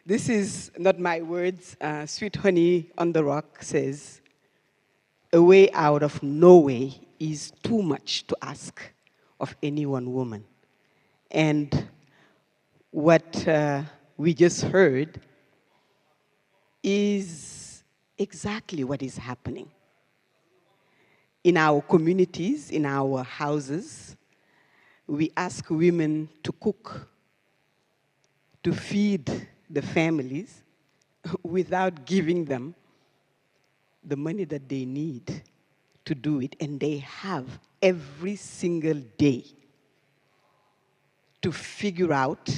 This is not my words. Sweet Honey on the Rock says, a way out of no way is too much to ask of any one woman. And what we just heard is exactly what is happening. In our communities, in our houses, we ask women to cook, to feed the families without giving them the money that they need to do it. And they have every single day to figure out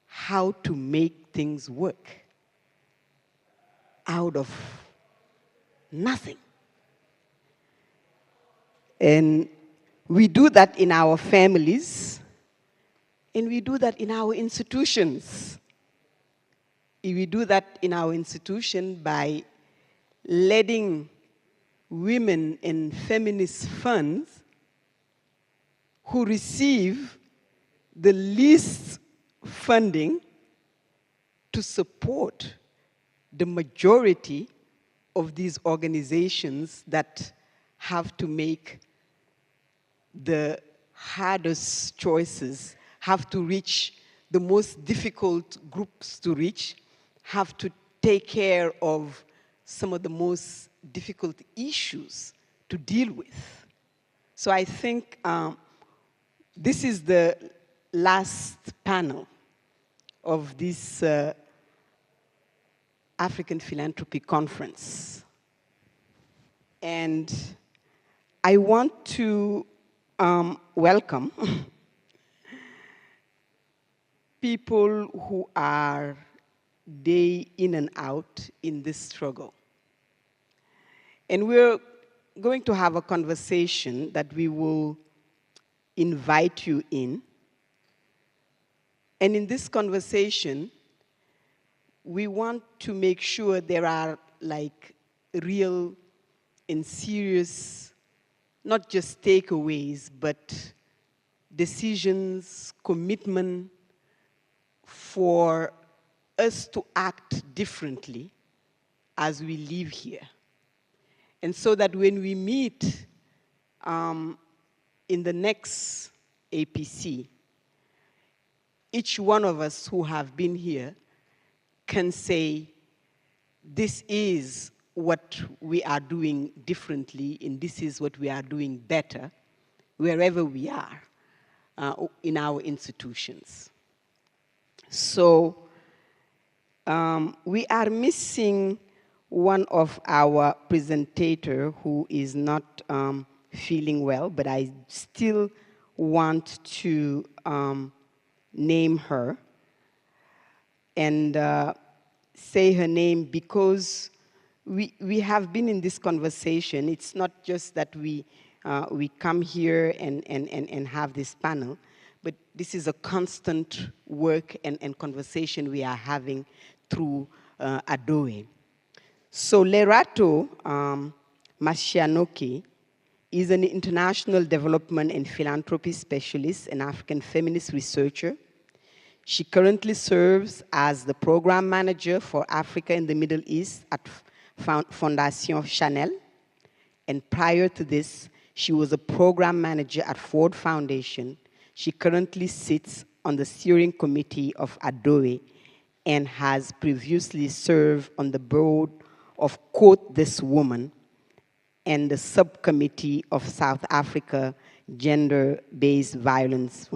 how to make things work out of nothing. And we do that in our families, and we do that in our institutions. We do that in our institution by letting women in feminist funds who receive the least funding to support the majority of these organizations that have to make the hardest choices, have to reach the most difficult groups to reach, have to take care of some of the most difficult issues to deal with. So I think this is the last panel of this African Philanthropy Conference. And I want to welcome people who are day in and out in this struggle. And we're going to have a conversation that we will invite you in. And in this conversation, we want to make sure there are like real and serious, not just takeaways, but decisions, commitment for us to act differently as we live here. And so that when we meet in the next APC, each one of us who have been here can say, this is what we are doing differently, and this is what we are doing better, wherever we are in our institutions. So we are missing one of our presenters who is not feeling well, but I still want to name her and say her name because we have been in this conversation. It's not just that we come here and have this panel, but this is a constant work and conversation we are having through Adoe. So Lerato Mashianoke is an international development and philanthropy specialist and African feminist researcher. She currently serves as the program manager for Africa and the Middle East at Fondation Chanel. And prior to this, she was a program manager at Ford Foundation. She currently sits on the steering committee of Adoe and has previously served on the board of Quote This Woman and the subcommittee of South Africa Gender-Based Violence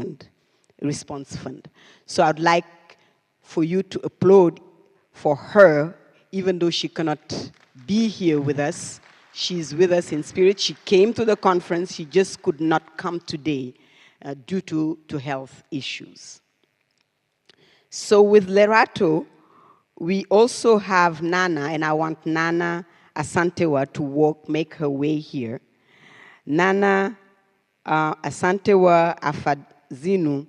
Response Fund. So I'd like for you to applaud for her, even though she cannot be here with us. She's with us in spirit. She came to the conference. She just could not come today due to health issues. So with Lerato, we also have Nana, and I want Nana Asantewa to make her way here. Nana Asantewa Afadzinu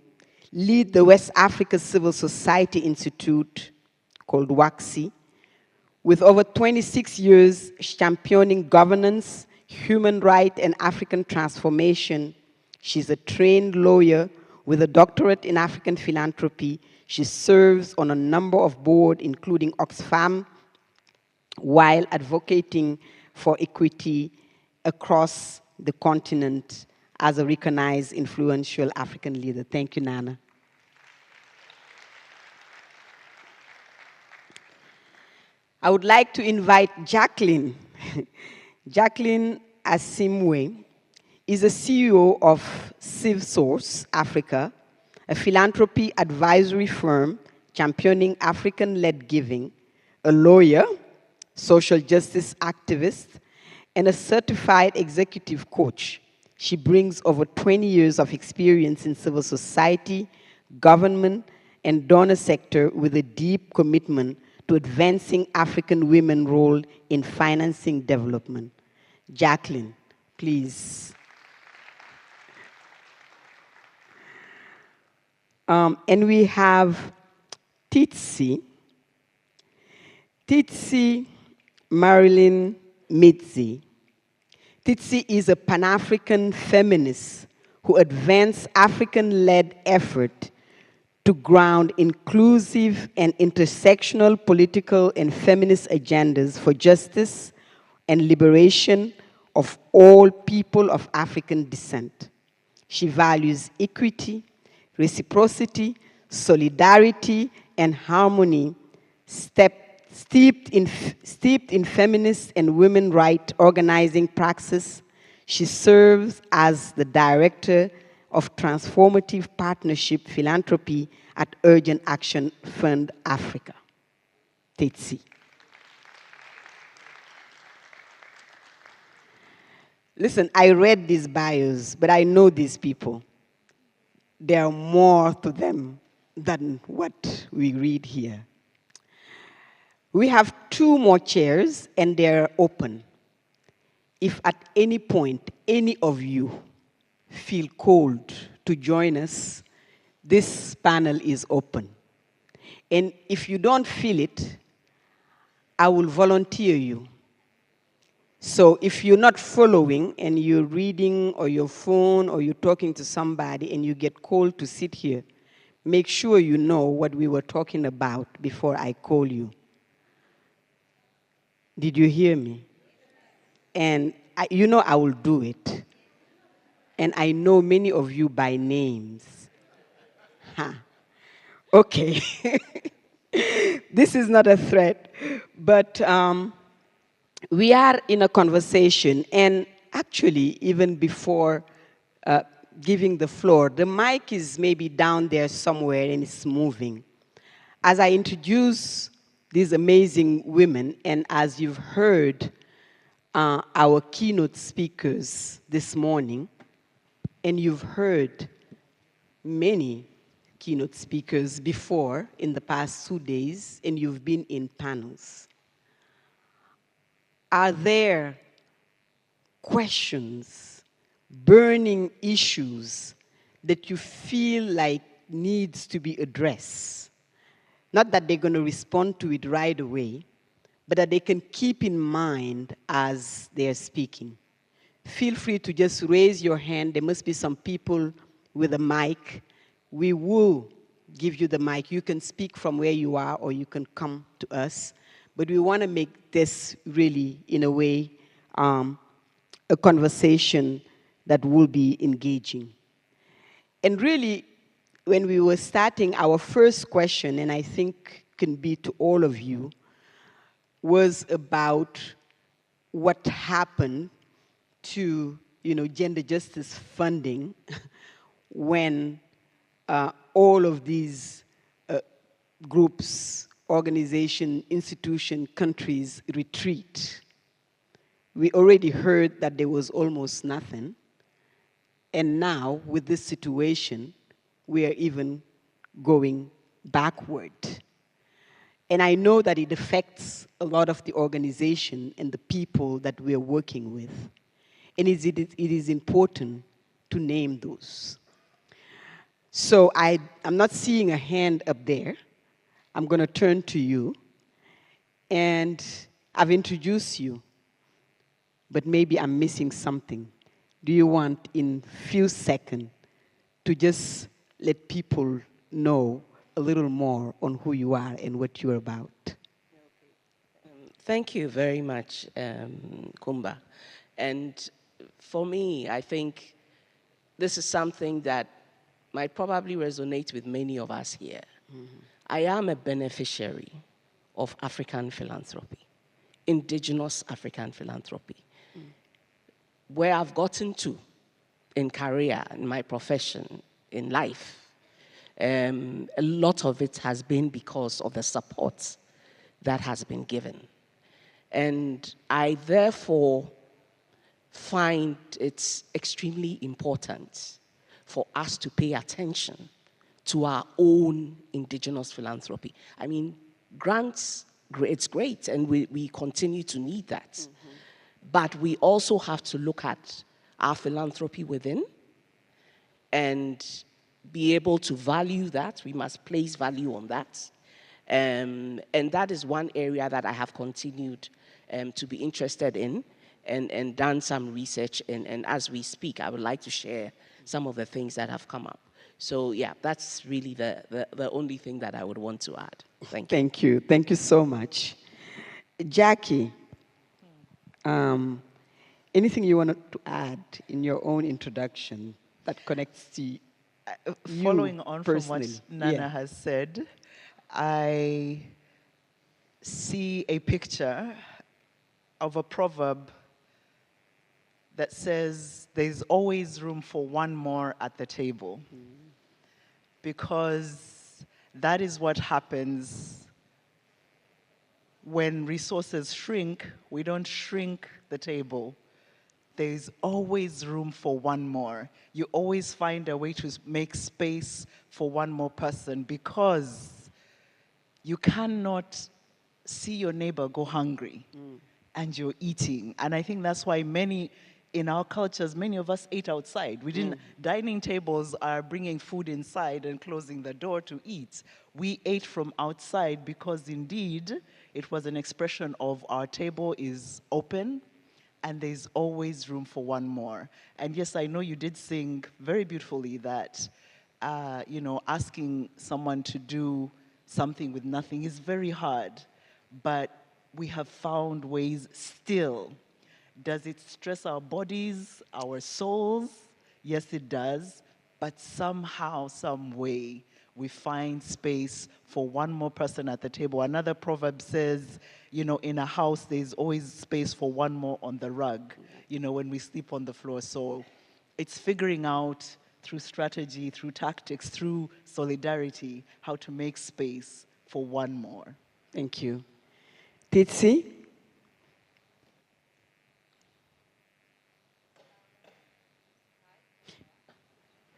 lead the West Africa Civil Society Institute, called WACSI, with over 26 years championing governance, human rights, and African transformation. She's a trained lawyer With a doctorate in African philanthropy, she serves on a number of boards, including Oxfam, while advocating for equity across the continent as a recognized, influential African leader. Thank you, Nana. I would like to invite Jacqueline. Jacqueline Asiimwe is a CEO of CivSource Africa, a philanthropy advisory firm championing African-led giving, a lawyer, social justice activist, and a certified executive coach. She brings over 20 years of experience in civil society, government, and donor sector with a deep commitment to advancing African women's role in financing development. Jacqueline, please. And we have Tsitsi. Tsitsi Marilyn Midzi. Tsitsi is a Pan-African feminist who advanced African-led effort to ground inclusive and intersectional political and feminist agendas for justice and liberation of all people of African descent. She values equity, reciprocity, solidarity, and harmony, steeped in feminist and women rights organizing praxis. She serves as the director of Transformative Partnership Philanthropy at Urgent Action Fund Africa. Tsitsi. Listen, I read these bios, but I know these people. There are more to them than what we read here. We have 2 more chairs, and they're open. If at any point, any of you feel called to join us, this panel is open. And if you don't feel it, I will volunteer you. So if you're not following and you're reading or your phone or you're talking to somebody and you get called to sit here, make sure you know what we were talking about before I call you. Did you hear me? And you know I will do it. And I know many of you by names. Huh. Okay. This is not a threat, but we are in a conversation, and actually, even before giving the floor, the mic is maybe down there somewhere and it's moving. As I introduce these amazing women, and as you've heard our keynote speakers this morning, and you've heard many keynote speakers before in the past 2 days, and you've been in panels. Are there questions, burning issues that you feel like needs to be addressed? Not that they're going to respond to it right away, but that they can keep in mind as they're speaking. Feel free to just raise your hand. There must be some people with a mic. We will give you the mic. You can speak from where you are, or you can come to us. But we want to make this really, in a way, a conversation that will be engaging. And really, when we were starting, our first question, and I think can be to all of you, was about what happened to, gender justice funding when all of these groups, organizations, institutions, countries retreat. We already heard that there was almost nothing. And now, with this situation, we are even going backward. And I know that it affects a lot of the organization and the people that we are working with. And it is important to name those. So I'm not seeing a hand up there. I'm going to turn to you. And I've introduced you, but maybe I'm missing something. Do you want, in a few seconds, to just let people know a little more on who you are and what you're about. Thank you very much, Coumba. And for me, I think this is something that might probably resonate with many of us here. Mm-hmm. I am a beneficiary of African philanthropy, indigenous African philanthropy. Where I've gotten to in career, in my profession, in life, a lot of it has been because of the support that has been given. And I therefore find it's extremely important for us to pay attention to our own indigenous philanthropy. I mean, grants, it's great, and we continue to need that. Mm-hmm. But we also have to look at our philanthropy within and be able to value that. We must place value on that. And that is one area that I have continued to be interested in and done some research in. And as we speak, I would like to share some of the things that have come up. So yeah, that's really the only thing that I would want to add. Thank you. Thank you. Thank you so much. Jackie, anything you wanted to add in your own introduction that connects to you following on personally? From what Nana has said, I see a picture of a proverb that says there's always room for one more at the table. Because that is what happens when resources shrink. We don't shrink the table. There's always room for one more. You always find a way to make space for one more person, because you cannot see your neighbor go hungry and you're eating. And I think that's why in our cultures, many of us ate outside. We didn't, dining tables are bringing food inside and closing the door to eat. We ate from outside because indeed it was an expression of our table is open and there's always room for one more. And yes, I know you did sing very beautifully that, asking someone to do something with nothing is very hard, but we have found ways still. Does it stress our bodies, our souls? Yes, it does. But somehow, some way, we find space for one more person at the table. Another proverb says, in a house, there's always space for one more on the rug, when we sleep on the floor. So it's figuring out through strategy, through tactics, through solidarity, how to make space for one more. Thank you. Tsitsi?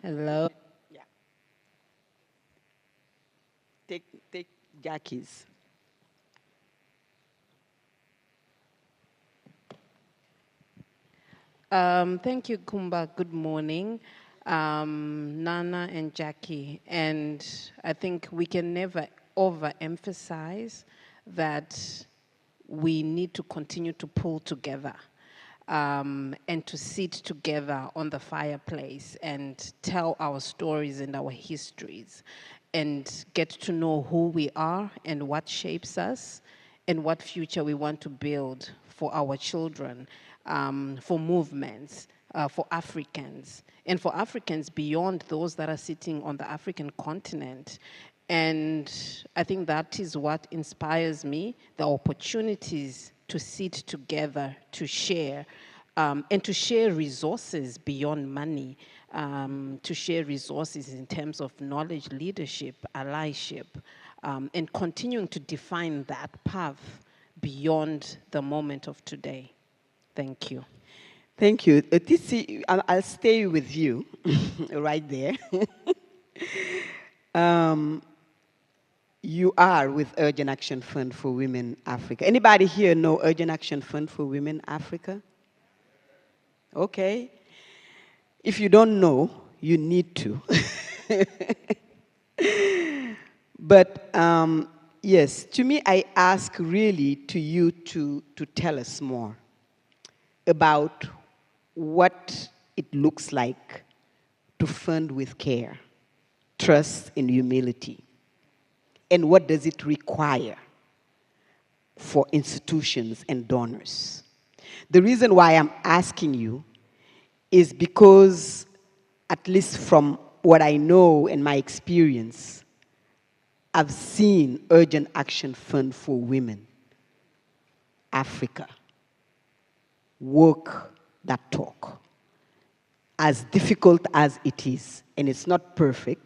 Hello. Yeah. Take Jackie's. Thank you, Coumba. Good morning, Nana and Jackie. And I think we can never overemphasize that we need to continue to pull together and to sit together on the fireplace and tell our stories and our histories and get to know who we are and what shapes us and what future we want to build for our children, for movements, for Africans, and for Africans beyond those that are sitting on the African continent. And I think that is what inspires me, the opportunities to sit together, to share, and to share resources beyond money, to share resources in terms of knowledge, leadership, allyship, and continuing to define that path beyond the moment of today. Thank you. Thank you. Tsitsi, I'll stay with you right there. You are with Urgent Action Fund for Women Africa. Anybody here know Urgent Action Fund for Women Africa? Okay. If you don't know, you need to. But yes, to me, I ask really to you to tell us more about what it looks like to fund with care. trust, and humility? And what does it require for institutions and donors? The reason why I'm asking you is because, at least from what I know and my experience, I've seen Urgent Action Fund for Women, Africa, walk that talk. As difficult as it is, and it's not perfect,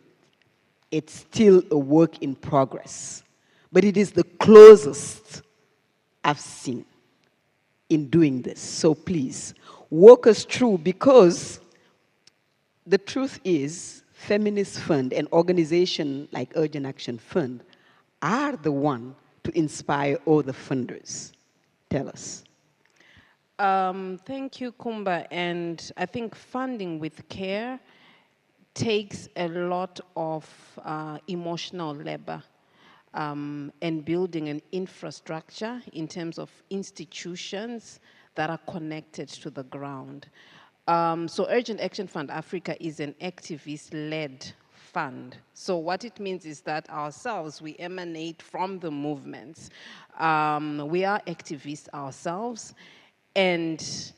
it's still a work in progress. But it is the closest I've seen in doing this. So please, walk us through, because the truth is, Feminist Fund and organizations like Urgent Action Fund are the one to inspire all the funders. Tell us. Thank you, Coumba. And I think funding with care takes a lot of emotional labor and building an infrastructure in terms of institutions that are connected to the ground. So Urgent Action Fund Africa is an activist-led fund. So what it means is that ourselves, we emanate from the movements. We are activists ourselves, and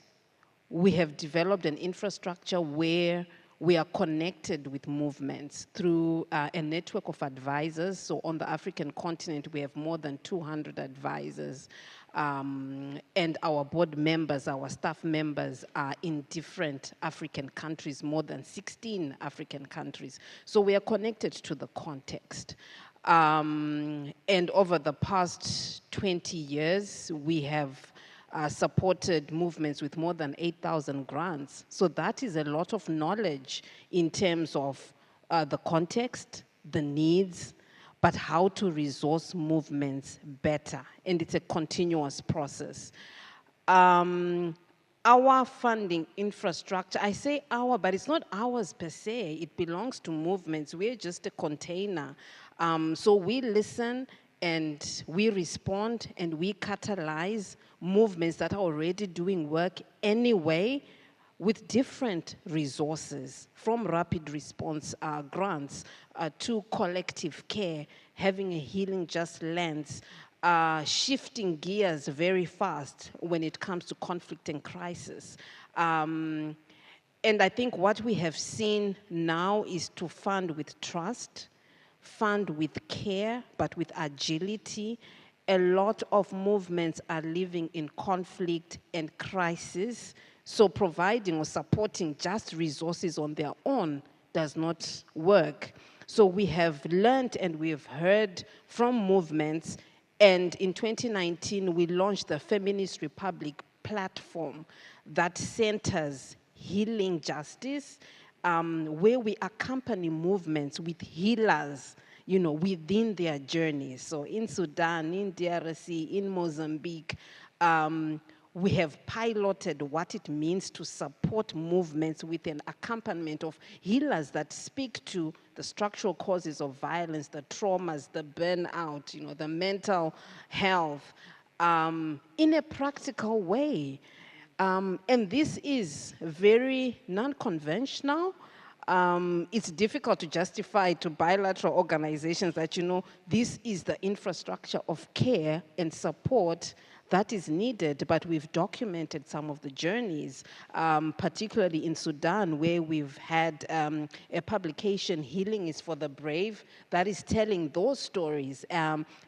we have developed an infrastructure where we are connected with movements through a network of advisors. So on the African continent, we have more than 200 advisors. And our board members, our staff members are in different African countries, more than 16 African countries. So we are connected to the context. And over the past 20 years, we have supported movements with more than 8,000 grants. So that is a lot of knowledge in terms of the context, the needs, but how to resource movements better. And it's a continuous process. Our funding infrastructure, I say our, but it's not ours per se. It belongs to movements. We're just a container. So we listen and we respond and we catalyze movements that are already doing work anyway with different resources, from rapid response grants to collective care, having a healing just lens, shifting gears very fast when it comes to conflict and crisis. And I think what we have seen now is to fund with trust, fund with care, but with agility. A lot of movements are living in conflict and crisis, so providing or supporting just resources on their own does not work. So we have learned and we have heard from movements, and in 2019 we launched the Feminist Republic platform that centers healing justice, where we accompany movements with healers, you know, within their journeys. So in Sudan, in DRC, in Mozambique, we have piloted what it means to support movements with an accompaniment of healers that speak to the structural causes of violence, the traumas, the burnout, you know, the mental health, in a practical way. And this is very non-conventional. It's difficult to justify to bilateral organizations that, you know, this is the infrastructure of care and support that is needed, but we've documented some of the journeys, particularly in Sudan, where we've had a publication, Healing is for the Brave, that is telling those stories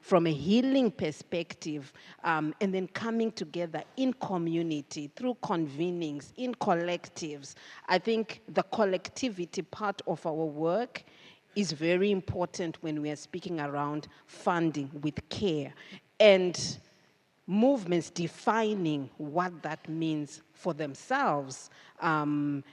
from a healing perspective, and then coming together in community, through convenings, in collectives. I think the collectivity part of our work is very important when we are speaking around funding with care. And movements defining what that means for themselves, and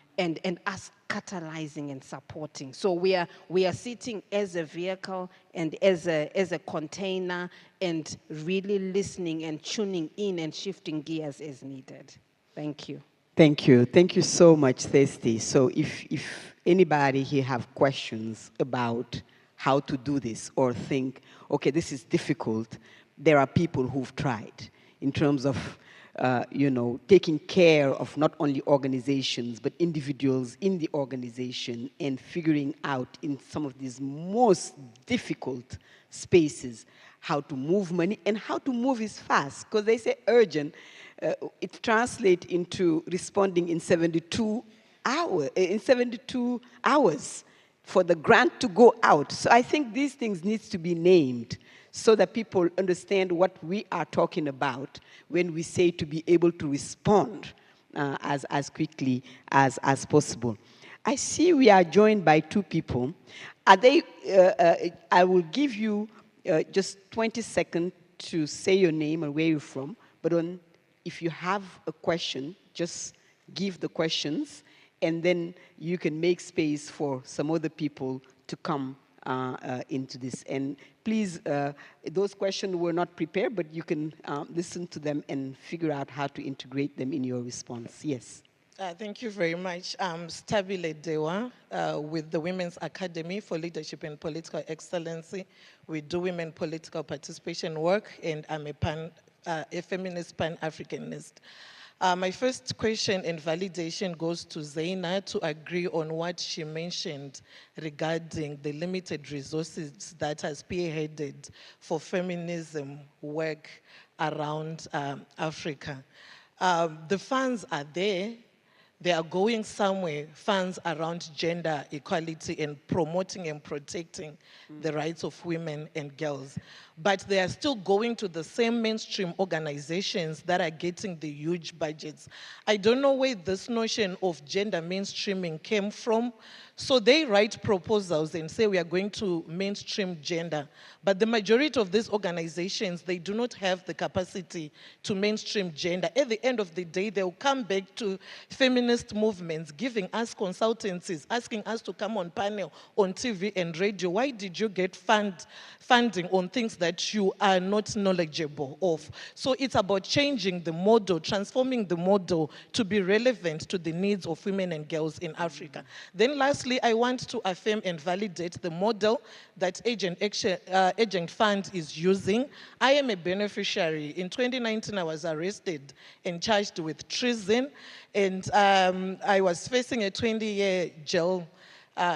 us catalyzing and supporting. So we are sitting as a vehicle and as a container, and really listening and tuning in and shifting gears as needed. Thank you. Thank you. Thank you so much, Tsitsi. So if anybody here have questions about how to do this, or think, okay, this is difficult, there are people who've tried in terms of taking care of not only organizations, but individuals in the organization and figuring out in some of these most difficult spaces how to move money and how to move is fast. Because they say urgent, it translates into responding in 72 hours for the grant to go out. So I think these things need to be named so that people understand what we are talking about when we say to be able to respond as quickly as possible. I see we are joined by two people. I will give you just 20 seconds to say your name and where you're from, but if you have a question, just give the questions, and then you can make space for some other people to come into this. And please, those questions were not prepared, but you can listen to them and figure out how to integrate them in your response. Yes. Thank you very much. I'm Stabile Dewa with the Women's Academy for Leadership and Political Excellency. We do women political participation work, and I'm a feminist pan-Africanist. My first question and validation goes to Zaina to agree on what she mentioned regarding the limited resources that are spearheaded for feminism work around Africa. The funds are there. They are going somewhere, funds around gender equality and promoting and protecting the rights of women and girls. But they are still going to the same mainstream organizations that are getting the huge budgets. I don't know where this notion of gender mainstreaming came from. So they write proposals and say we are going to mainstream gender. But the majority of these organizations, they do not have the capacity to mainstream gender. At the end of the day, they'll come back to feminist movements, giving us consultancies, asking us to come on panel, on TV and radio. Why did you get funding on things that you are not knowledgeable of? So it's about changing the model, transforming the model to be relevant to the needs of women and girls in Africa. Then lastly, I want to affirm and validate the model that Agent Fund is using. I am a beneficiary. In 2019, I was arrested and charged with treason, and I was facing a 20-year jail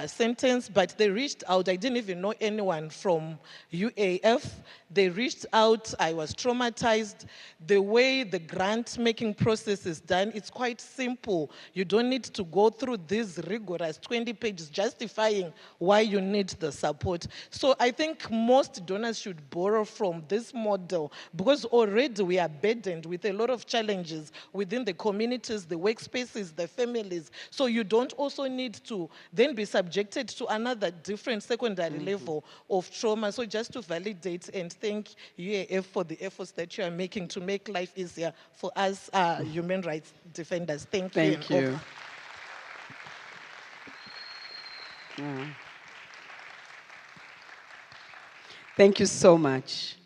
sentence, but they reached out. I didn't even know anyone from UAF. They reached out. I was traumatized. The way the grant-making process is done, it's quite simple. You don't need to go through these rigorous 20 pages justifying why you need the support. So I think most donors should borrow from this model, because already we are burdened with a lot of challenges within the communities, the workspaces, the families. So you don't also need to then be subjected to another different secondary level of trauma. So just to validate and thank UAF for the efforts that you are making to make life easier for us human rights defenders. Thank you. Thank you. Thank you so much.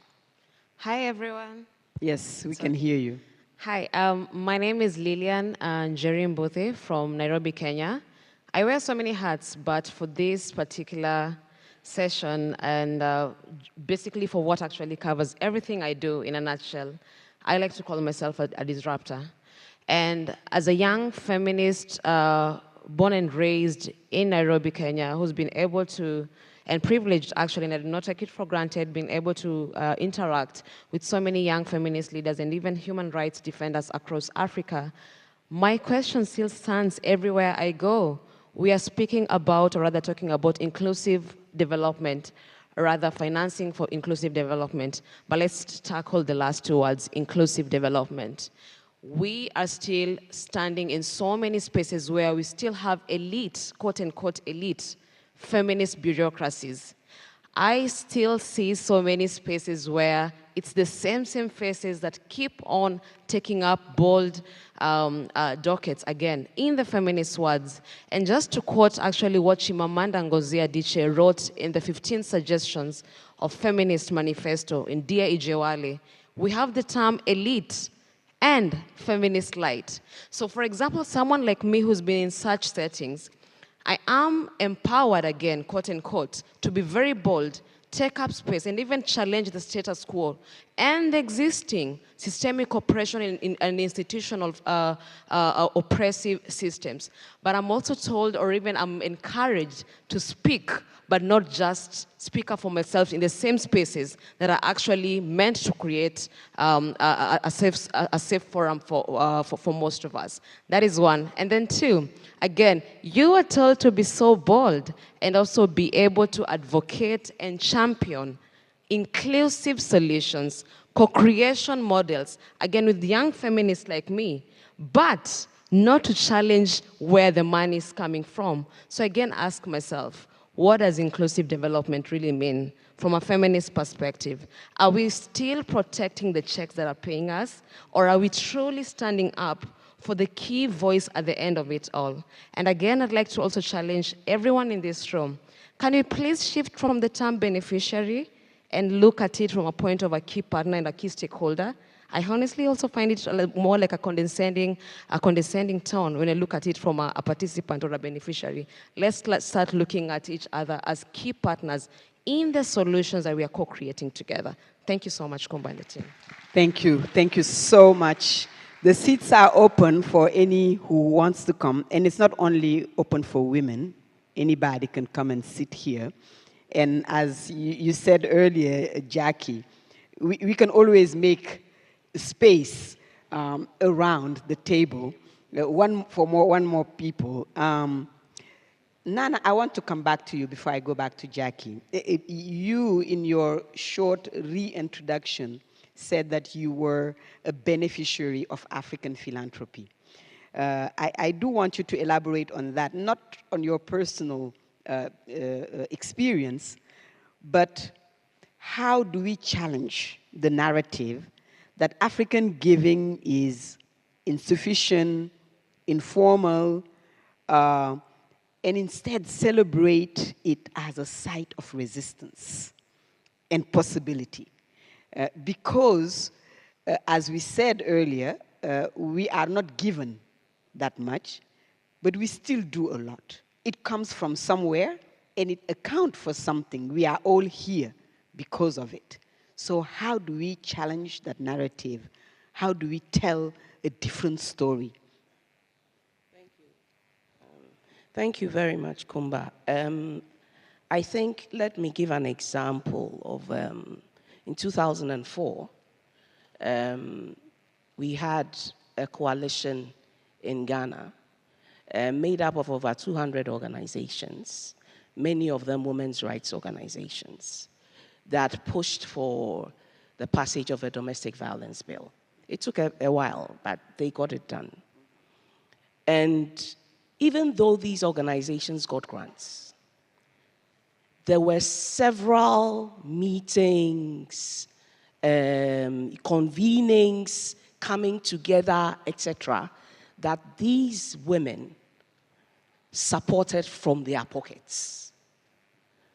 Hi, everyone. Yes, we can hear you. Hi, my name is Lilian Njeri from Nairobi, Kenya. I wear so many hats, but for this particular session and basically for what actually covers everything I do in a nutshell, I like to call myself a disruptor. And as a young feminist born and raised in Nairobi, Kenya, who's been able to, and privileged actually, and I do not take it for granted, being able to interact with so many young feminist leaders and even human rights defenders across Africa, my question still stands everywhere I go. We are speaking about, or rather talking about, inclusive development, or rather financing for inclusive development. But let's tackle the last two words, inclusive development. We are still standing in so many spaces where we still have elite, quote unquote elite, feminist bureaucracies. I still see so many spaces where it's the same faces that keep on taking up bold dockets, again, in the feminist words. And just to quote actually what Chimamanda Ngozi Adichie wrote in the 15 suggestions of Feminist Manifesto in Dear Ijewale, we have the term elite and feminist light. So for example, someone like me who's been in such settings, I am empowered again, quote unquote, to be very bold, take up space, and even challenge the status quo and the existing systemic oppression and institutional oppressive systems. But I'm also told, or even I'm encouraged to speak, but not just speak up for myself in the same spaces that are actually meant to create a safe forum for most of us. That is one. And then two, again, you are told to be so bold and also be able to advocate and champion inclusive solutions, co-creation models, again with young feminists like me, but not to challenge where the money is coming from. So again, ask myself, what does inclusive development really mean from a feminist perspective? Are we still protecting the checks that are paying us, or are we truly standing up for the key voice at the end of it all? And again, I'd like to also challenge everyone in this room. Can we please shift from the term beneficiary and look at it from a point of a key partner and a key stakeholder? I honestly also find it more like a condescending tone when I look at it from a participant or a beneficiary. Let's start looking at each other as key partners in the solutions that we are co-creating together. Thank you so much, Coumba and the team. Thank you. Thank you so much. The seats are open for any who wants to come, and it's not only open for women. Anybody can come and sit here. And as you said earlier, Jackie, we can always make space around the table, one more people. Nana, I want to come back to you before I go back to Jackie. You, in your short reintroduction, said that you were a beneficiary of African philanthropy. I do want you to elaborate on that, not on your personal experience, but how do we challenge the narrative that African giving is insufficient, informal, and instead celebrate it as a site of resistance and possibility? Because, as we said earlier, we are not given that much, but we still do a lot. It comes from somewhere, and it accounts for something. We are all here because of it. So how do we challenge that narrative? How do we tell a different story? Thank you. Thank you very much, Coumba. I think, let me give an example of, in 2004, we had a coalition in Ghana made up of over 200 organizations, many of them women's rights organizations, that pushed for the passage of a domestic violence bill. It took a while, but they got it done. And even though these organizations got grants, there were several meetings, convenings, coming together, etc., that these women supported from their pockets,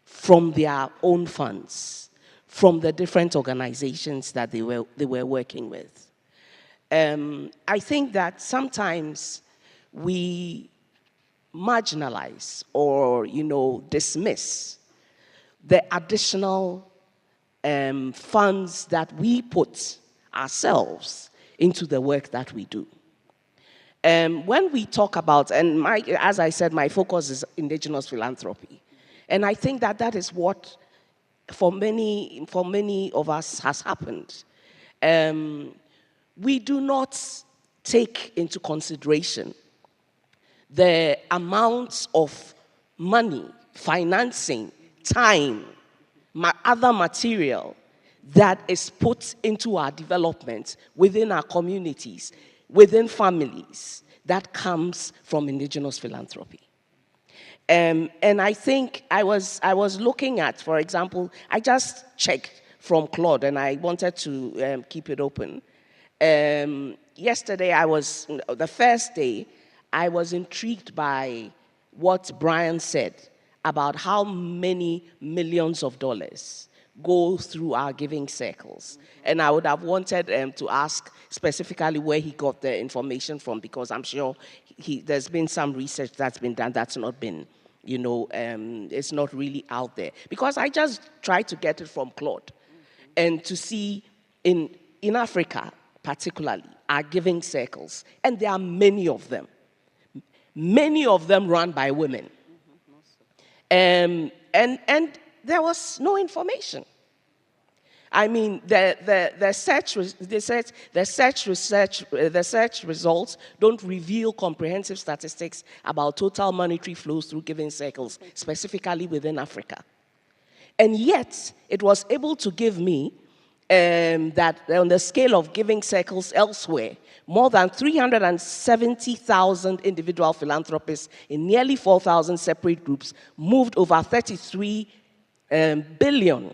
from their own funds, from the different organizations that they were working with. I think that sometimes we marginalize or, dismiss the additional funds that we put ourselves into the work that we do. When we talk about, and as I said, my focus is indigenous philanthropy. And I think that that is what, for many of us, has happened. We do not take into consideration the amounts of money, financing, time, other material that is put into our development within our communities, within families, that comes from indigenous philanthropy. And I think I was looking at, for example, I just checked from Claude, and I wanted to keep it open. Yesterday, the first day, I was intrigued by what Brian said about how many millions of dollars go through our giving circles. And I would have wanted to ask specifically where he got the information from, because I'm sure there's been some research that's been done that's not been, it's not really out there. Because I just tried to get it from Claude and to see in Africa, particularly, are giving circles, and there are many of them. Many of them run by women. And there was no information. I mean, the search results don't reveal comprehensive statistics about total monetary flows through giving circles, specifically within Africa. And yet, it was able to give me that on the scale of giving circles elsewhere, more than 370,000 individual philanthropists in nearly 4,000 separate groups moved over $33 billion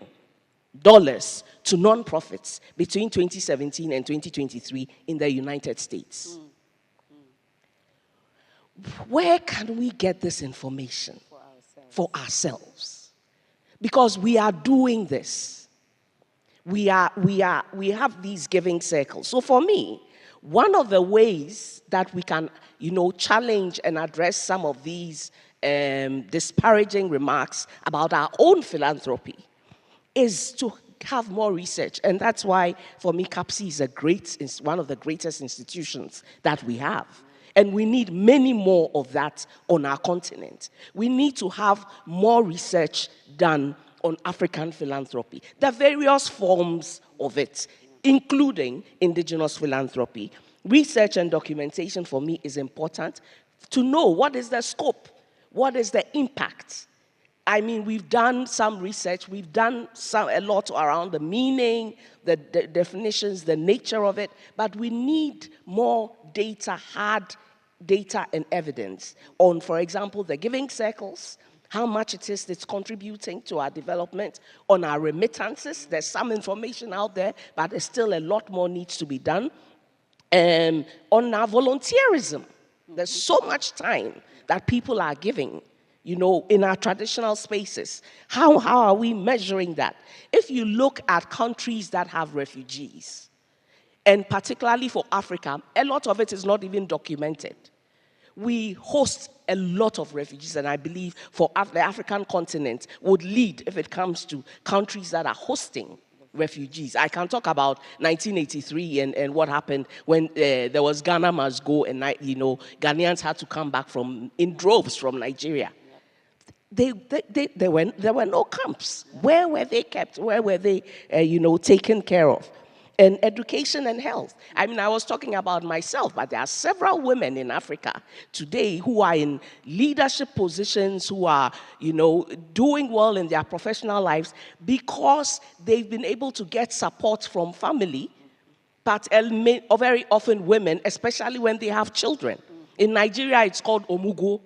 to nonprofits between 2017 and 2023 in the United States. Where can we get this information for ourselves? Because we are doing this. We have these giving circles. So for me, one of the ways that we can, challenge and address some of these disparaging remarks about our own philanthropy is to have more research. And that's why, for me, CAPSI is one of the greatest institutions that we have. And we need many more of that on our continent. We need to have more research done on African philanthropy, the various forms of it, including indigenous philanthropy. Research and documentation for me is important to know what is the scope, what is the impact. I mean, we've done some research, we've done a lot around the meaning, the definitions, the nature of it, but we need more data, hard data and evidence on, for example, the giving circles, how much it's contributing to our development, on our remittances. There's some information out there, but there's still a lot more needs to be done. On our volunteerism, there's so much time that people are giving, in our traditional spaces. How are we measuring that? If you look at countries that have refugees, and particularly for Africa, a lot of it is not even documented. We host a lot of refugees, and I believe for the African continent would lead if it comes to countries that are hosting refugees. I can talk about 1983 and what happened when there was Ghana Must Go, and Ghanaians had to come back in droves from Nigeria. There were no camps. Where were they kept? Where were they, taken care of? And education and health. I mean, I was talking about myself, but there are several women in Africa today who are in leadership positions, who are, doing well in their professional lives because they've been able to get support from family, but very often women, especially when they have children. In Nigeria, it's called Omugo,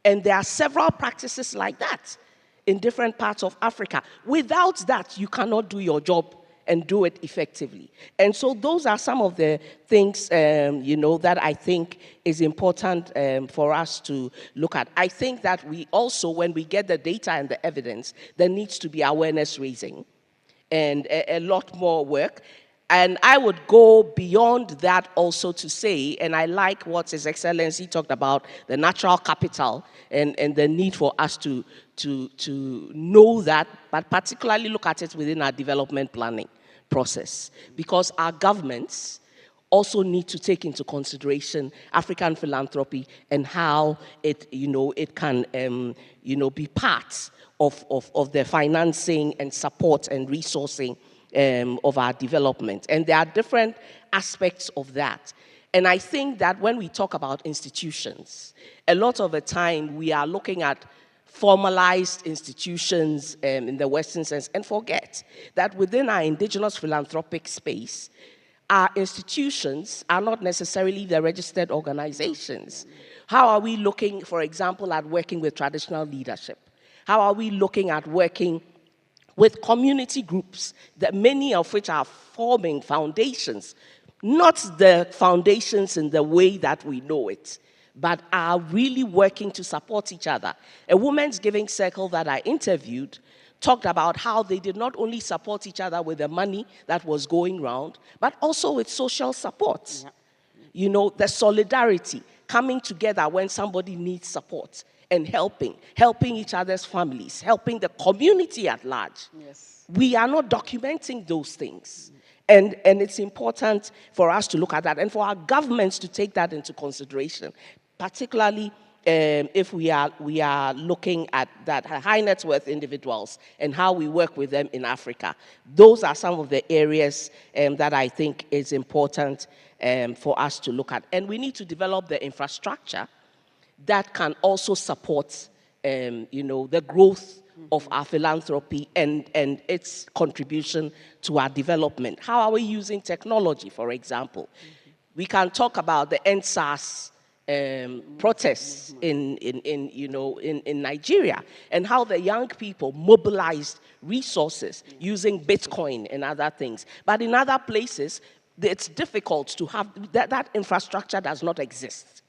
and there are several practices like that in different parts of Africa. Without that, you cannot do your job and do it effectively. And so those are some of the things, that I think is important for us to look at. I think that we also, when we get the data and the evidence, there needs to be awareness raising and a lot more work. And I would go beyond that also to say, and I like what His Excellency talked about, the natural capital and the need for us to know that, but particularly look at it within our development planning process. Because our governments also need to take into consideration African philanthropy and how it can, be part of the financing and support and resourcing of our development. And there are different aspects of that. And I think that when we talk about institutions, a lot of the time we are looking at formalized institutions in the Western sense and forget that within our indigenous philanthropic space, our institutions are not necessarily the registered organizations. How are we looking, for example, at working with traditional leadership? How are we looking at working with community groups, that many of which are forming foundations, not the foundations in the way that we know it, but are really working to support each other. A women's giving circle that I interviewed talked about how they did not only support each other with the money that was going around, but also with social support. Yeah. The solidarity, coming together when somebody needs support and helping each other's families, helping the community at large. Yes. We are not documenting those things. And it's important for us to look at that and for our governments to take that into consideration, particularly if we are looking at that high net worth individuals and how we work with them in Africa. Those are some of the areas that I think is important for us to look at. And we need to develop the infrastructure that can also support the growth of our philanthropy and its contribution to our development. How are we using technology, for example? We can talk about the NSAS protests in Nigeria and how the young people mobilized resources using Bitcoin and other things. But in other places, it's difficult to have, that infrastructure does not exist.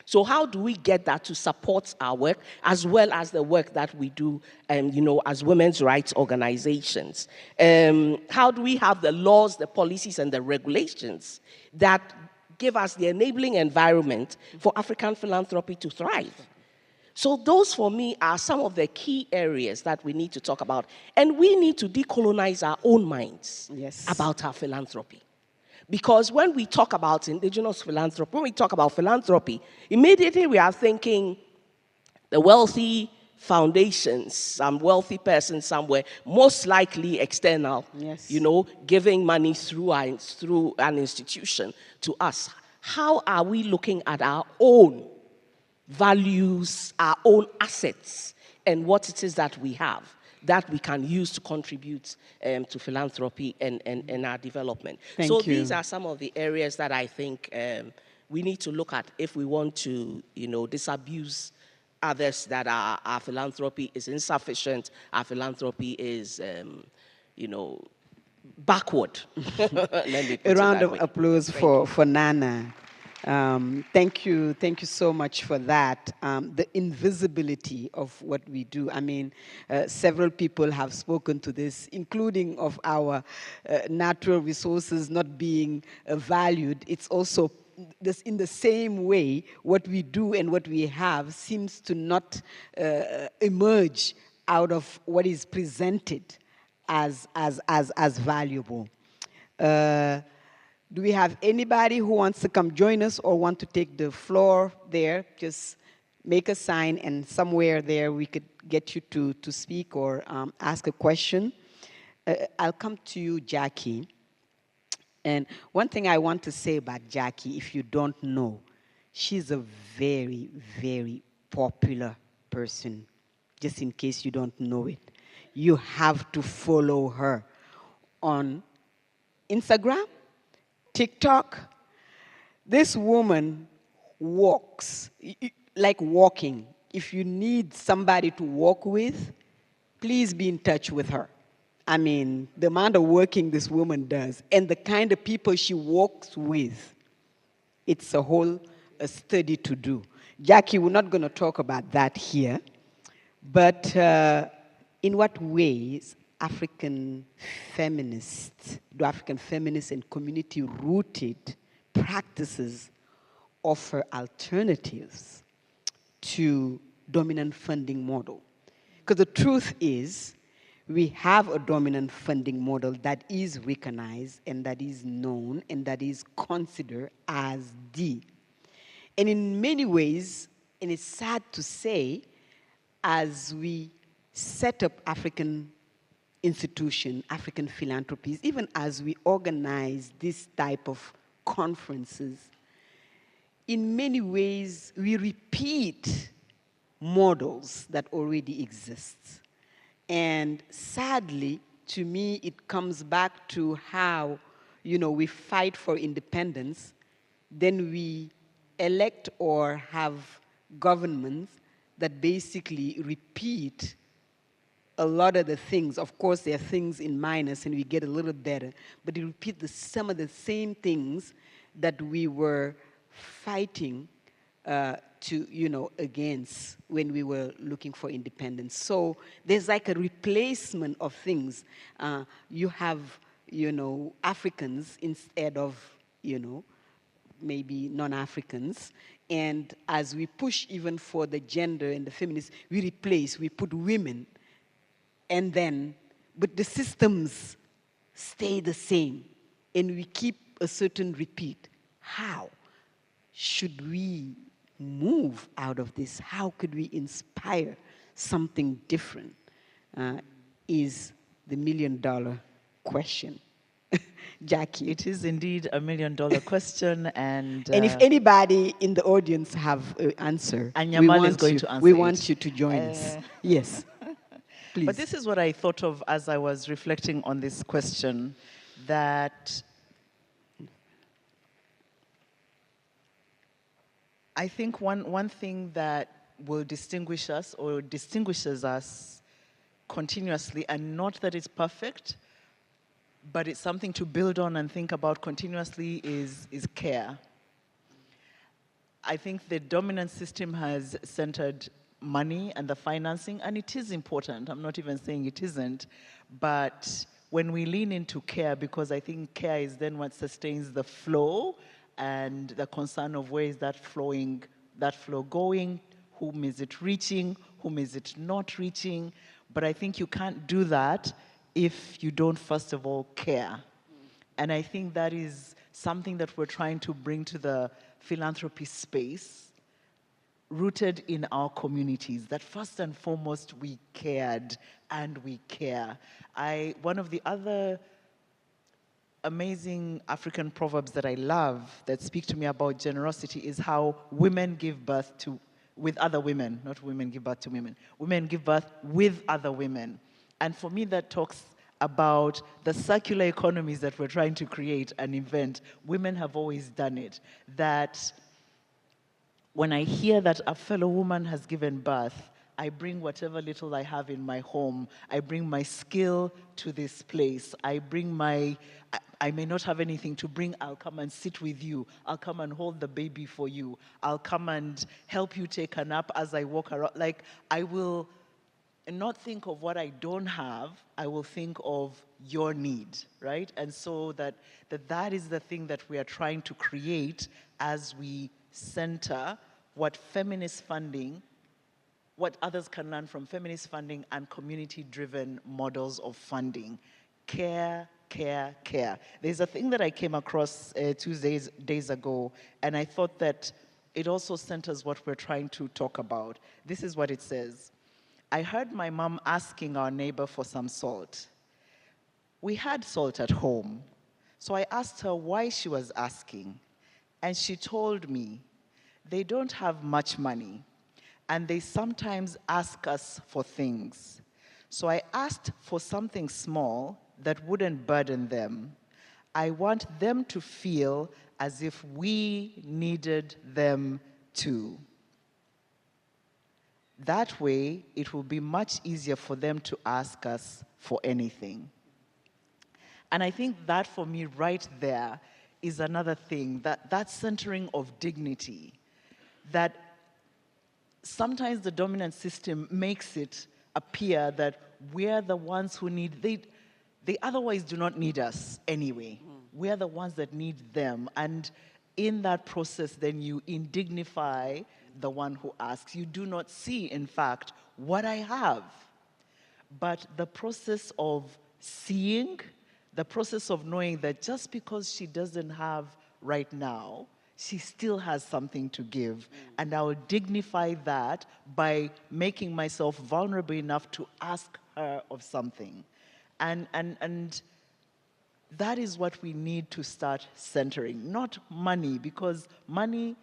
So how do we get that to support our work as well as the work that we do, as women's rights organizations? How do we have the laws, the policies, and the regulations that give us the enabling environment for African philanthropy to thrive? So those, for me, are some of the key areas that we need to talk about. And we need to decolonize our own minds about our philanthropy. Because when we talk about indigenous philanthropy, when we talk about philanthropy, immediately we are thinking the wealthy foundations, some wealthy person somewhere, most likely external, giving money through an institution to us. How are we looking at our own values, our own assets, and what it is that we have that we can use to contribute to philanthropy and our development? So these are some of the areas that I think we need to look at if we want to, disabuse others that our philanthropy is insufficient, our philanthropy is, backward. A round of applause for Nana. Thank you so much for that. The invisibility of what we do. I mean, several people have spoken to this, including of our natural resources not being valued. It's also this, in the same way, what we do and what we have seems to not emerge out of what is presented as valuable. Do we have anybody who wants to come join us or want to take the floor there? Just make a sign, and somewhere there we could get you to speak or ask a question. I'll come to you, Jackie. And one thing I want to say about Jackie, if you don't know, she's a very, very popular person, just in case you don't know it. You have to follow her on Instagram, TikTok. This woman walks, like walking. If you need somebody to walk with, please be in touch with her. I mean, the amount of working this woman does and the kind of people she walks with, it's a whole study to do. Jackie, we're not going to talk about that here, but in what ways African feminists and community-rooted practices offer alternatives to dominant funding model? Because the truth is, we have a dominant funding model that is recognized and that is known and that is considered as the. And in many ways, and it's sad to say, as we set up African institutions, African philanthropies, even as we organize this type of conferences, in many ways, we repeat models that already exist. And sadly, to me, it comes back to how, we fight for independence, then we elect or have governments that basically repeat a lot of the things. Of course, there are things in minus and we get a little better, but they repeat some of the same things that we were fighting against when we were looking for independence. So there's like a replacement of things. You have, Africans instead of, maybe non-Africans. And as we push even for the gender and the feminists, we put women, and then, but the systems stay the same. and we keep a certain repeat. How should we move out of this? How could we inspire something different? Is the $1,000,000 question. Jackie. It is indeed a $1 million question, and if anybody in the audience have an answer, we want you to join us. Yes, please. But this is what I thought of as I was reflecting on this question, that I think one thing that will distinguish us or distinguishes us continuously, and not that it's perfect, but it's something to build on and think about continuously, is care. I think the dominant system has centered money and the financing, and it is important. I'm not even saying it isn't, but when we lean into care, because I think care is then what sustains the flow and the concern of where is that flow going, whom is it reaching, whom is it not reaching. But I think you can't do that if you don't, first of all, care. And I think that is something that we're trying to bring to the philanthropy space, rooted in our communities, that first and foremost we cared and we care. One of the other amazing African proverbs that I love that speak to me about generosity is how women give birth with other women, not women give birth to women. Women give birth with other women. And for me, that talks about the circular economies that we're trying to create and invent. Women have always done it. That when I hear that a fellow woman has given birth, I bring whatever little I have in my home. I bring my skill to this place. I may not have anything to bring. I'll come and sit with you. I'll come and hold the baby for you. I'll come and help you take a nap as I walk around. Like, I will not think of what I don't have. I will think of your need, right? And so that is the thing that we are trying to create as we center what feminist funding, what others can learn from feminist funding and community-driven models of funding. Care, care, care. There's a thing that I came across 2 days ago, and I thought that it also centers what we're trying to talk about. This is what it says. I heard my mom asking our neighbor for some salt. We had salt at home, so I asked her why she was asking, and she told me they don't have much money, and they sometimes ask us for things. So I asked for something small that wouldn't burden them. I want them to feel as if we needed them too. That way, it will be much easier for them to ask us for anything. And I think that, for me, right there is another thing, that centering of dignity, that sometimes the dominant system makes it appear that we're the ones who need, they otherwise do not need us anyway. We're the ones that need them. And in that process, then you indignify the one who asks. You do not see, in fact, what I have. But the process of seeing, the process of knowing that just because she doesn't have right now, she still has something to give. And I will dignify that by making myself vulnerable enough to ask her of something. And that is what we need to start centering, not money, because money,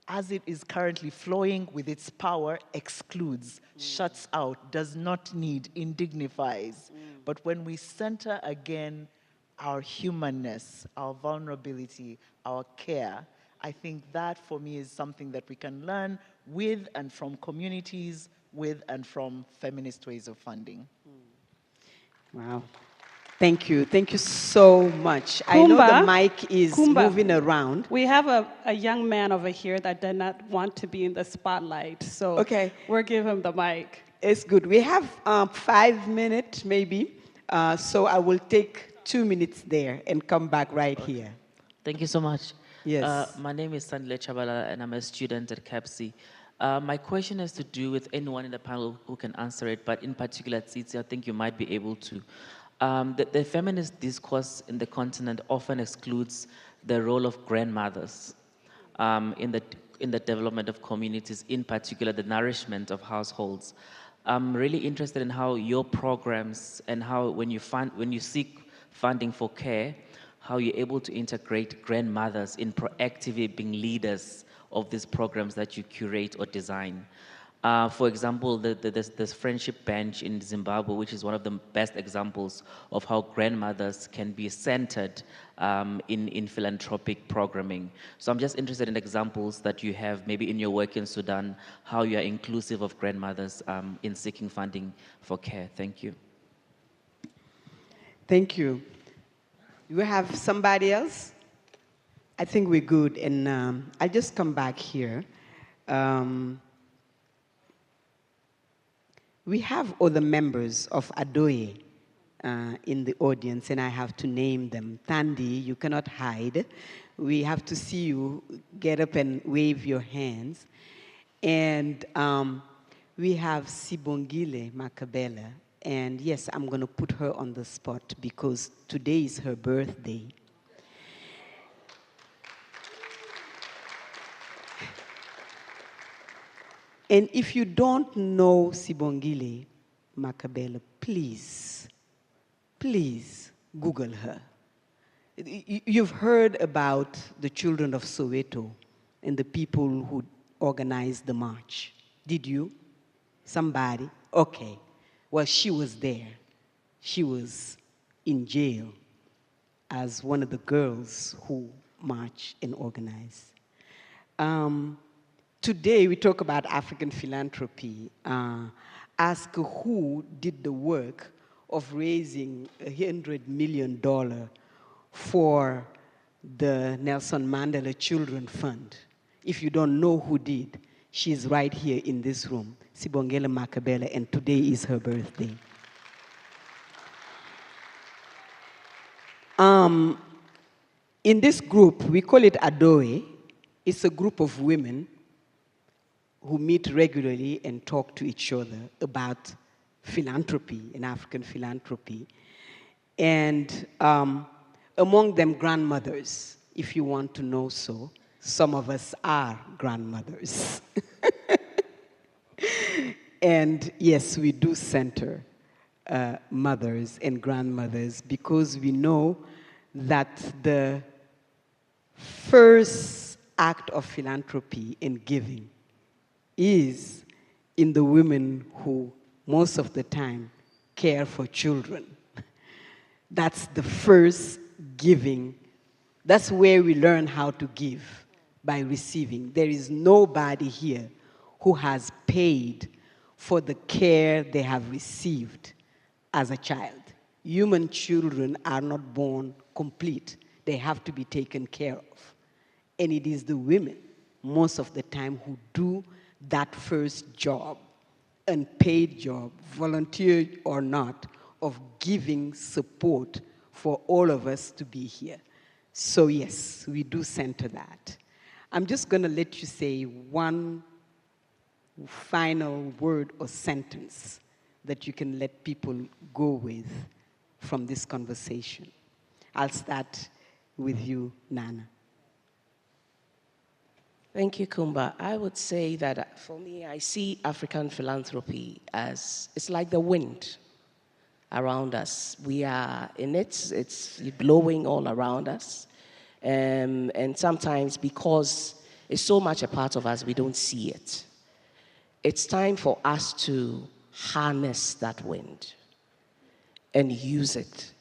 as it is currently flowing with its power, excludes, shuts out, does not need, indignifies. But when we center again our humanness, our vulnerability, our care, I think that for me is something that we can learn with and from communities, with and from feminist ways of funding. Wow. Thank you. Thank you so much. Coumba, I know the mic is moving around. We have a young man over here that did not want to be in the spotlight, so we'll give him the mic. It's good. We have 5 minutes, maybe, so I will take 2 minutes there and come back right here. Thank you so much. Yes. My name is Sandile Chabala, and I'm a student at WACSI. My question has to do with anyone in the panel who can answer it, but in particular, Tsitsi, I think you might be able to. The feminist discourse in the continent often excludes the role of grandmothers in the development of communities, in particular the nourishment of households. I'm really interested in how your programs and how when you seek funding for care, how you're able to integrate grandmothers in proactively being leaders of these programs that you curate or design. For example, this friendship bench in Zimbabwe, which is one of the best examples of how grandmothers can be centered in philanthropic programming. So I'm just interested in examples that you have maybe in your work in Sudan, how you are inclusive of grandmothers in seeking funding for care. Thank you. Thank you. You have somebody else? I think we're good, and I'll just come back here. We have other members of Adoye in the audience, and I have to name them. Thandi, you cannot hide. We have to see you get up and wave your hands. And we have Sibongile Makabela. And yes, I'm going to put her on the spot because today is her birthday. And if you don't know Sibongile Makabela, please Google her. You've heard about the children of Soweto and the people who organized the march. Did you? Somebody? Okay. Well, she was there. She was in jail as one of the girls who marched and organized. Today, we talk about African philanthropy. Ask who did the work of raising $100 million for the Nelson Mandela Children Fund. If you don't know who did, she's right here in this room, Sibongile Makabela, and today is her birthday. In this group, we call it Adoye. It's a group of women who meet regularly and talk to each other about philanthropy and African philanthropy. And among them, grandmothers, if you want to know so. Some of us are grandmothers. And yes, we do center mothers and grandmothers because we know that the first act of philanthropy and giving is in the women who most of the time care for children. That's the first giving. That's where we learn how to give, by receiving. There is nobody here who has paid for the care they have received as a child. Human children are not born complete. They have to be taken care of. And it is the women, most of the time, who do that first job, unpaid job, volunteer or not, of giving support for all of us to be here. So yes, we do center that. I'm just going to let you say one final word or sentence that you can let people go with from this conversation. I'll start with you, Nana. Thank you, Coumba. I would say that for me, I see African philanthropy as, it's like the wind around us. We are in it, it's blowing all around us. And sometimes because it's so much a part of us, we don't see it. It's time for us to harness that wind and use it,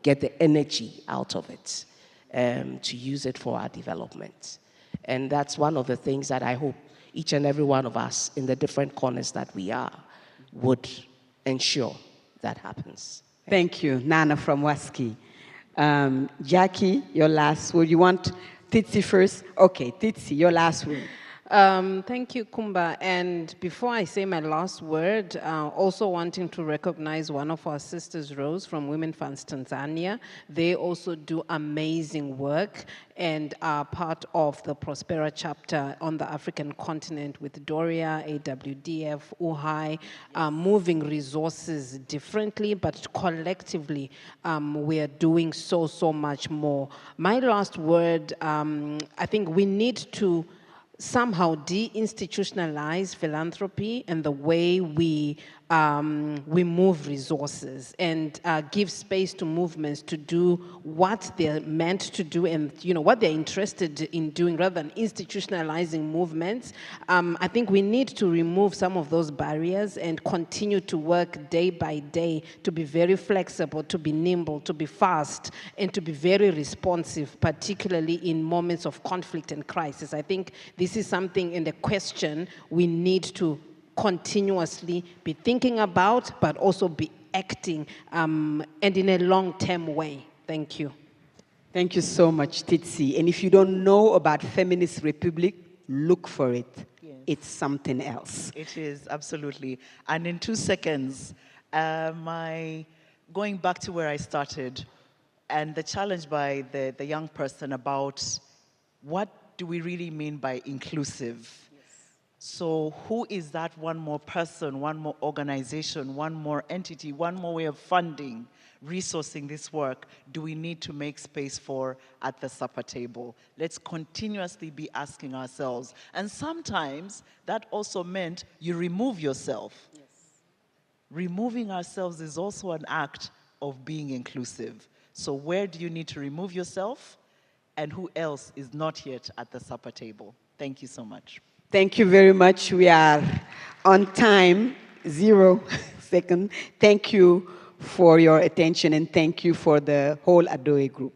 get the energy out of it, to use it for our development. And that's one of the things that I hope each and every one of us in the different corners that we are would ensure that happens. Thank you, Nana from WACSI. Jackie, your last word. You want Tsitsi first? Okay, Tsitsi, your last word. Thank you, Coumba. And before I say my last word, also wanting to recognize one of our sisters, Rose, from Women Funds Tanzania. They also do amazing work and are part of the Prospera chapter on the African continent with Doria, AWDF, UHI, moving resources differently, but collectively we are doing so much more. My last word, I think we need to somehow deinstitutionalize philanthropy and the way we move resources and give space to movements to do what they're meant to do and what they're interested in doing rather than institutionalizing movements. I think we need to remove some of those barriers and continue to work day by day to be very flexible, to be nimble, to be fast, and to be very responsive, particularly in moments of conflict and crisis. I think this is something in the question we need to continuously be thinking about, but also be acting and in a long-term way. Thank you. Thank you so much, Tsitsi. And if you don't know about Feminist Republic, look for it. Yes. It's something else. It is, absolutely. And in 2 seconds, going back to where I started, and the challenge by the young person about what do we really mean by inclusive? So who is that one more person, one more organization, one more entity, one more way of funding, resourcing this work do we need to make space for at the supper table? Let's continuously be asking ourselves. And sometimes that also meant you remove yourself. Yes. Removing ourselves is also an act of being inclusive. So where do you need to remove yourself? And who else is not yet at the supper table? Thank you so much. Thank you very much. We are on time, 0 second. Thank you for your attention and thank you for the whole Adoe group.